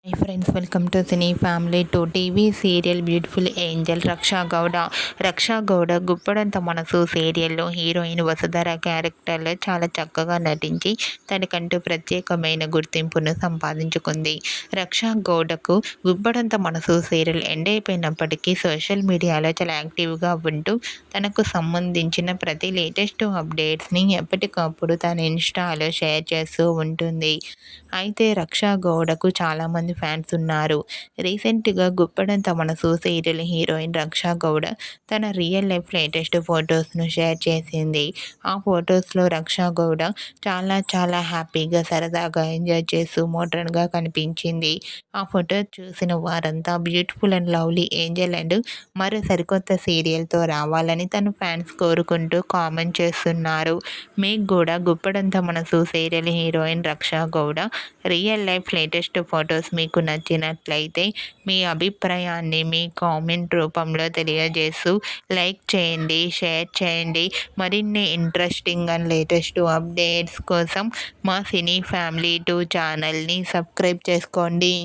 Hi friends, welcome to Cine Family 2 TV serial beautiful angel Raksha Gowda. Raksha Gowda గుప్పడంత మనసు సీరియల్లో heroine Vasudhara క్యారెక్టర్లో చాలా చక్కగా నటించి తనకంటూ ప్రత్యేకమైన గుర్తింపును సంపాదించుకుంది. రక్షా గౌడకు గుప్పడంత మనసు సీరియల్ ఎండ్ అయిపోయినప్పటికీ సోషల్ మీడియాలో చాలా యాక్టివ్గా ఉంటూ తనకు సంబంధించిన ప్రతి లేటెస్ట్ అప్డేట్స్ని ఎప్పటికప్పుడు తన ఇన్స్టాలో షేర్ చేస్తూ ఉంటుంది. అయితే రక్షా గౌడకు చాలామంది ఫ్యాన్స్ ఉన్నారు. రీసెంట్గా గుప్పడంత మనసు సీరియల్ హీరోయిన్ రక్షా గౌడ తన రియల్ లైఫ్ లేటెస్ట్ ఫొటోస్ను షేర్ చేసింది. ఆ ఫొటోస్లో రక్షా గౌడ చాలా హ్యాపీగా సరదాగా ఎంజాయ్ చేస్తూ మోడ్రన్గా కనిపించింది. ఆ ఫోటో చూసిన వారంతా beautiful and lovely Angel and మరో సరికొత్త సీరియల్తో రావాలని తన ఫ్యాన్స్ కోరుకుంటూ కామెంట్ చేస్తున్నారు. మీకు కూడా గుప్పడంత మనసు serial heroine Raksha Gowda real life latest photos మీకు నచ్చినట్లయితే మీ అభిప్రాయాన్ని మీ కామెంట్ రూపంలో తెలియజేస్తూ లైక్ చేయండి, షేర్ చేయండి. మరిన్ని ఇంట్రెస్టింగ్ అండ్ లేటెస్ట్ అప్డేట్స్ కోసం మా సినీ ఫ్యామిలీ 2 ఛానల్ని సబ్స్క్రైబ్ చేసుకోండి.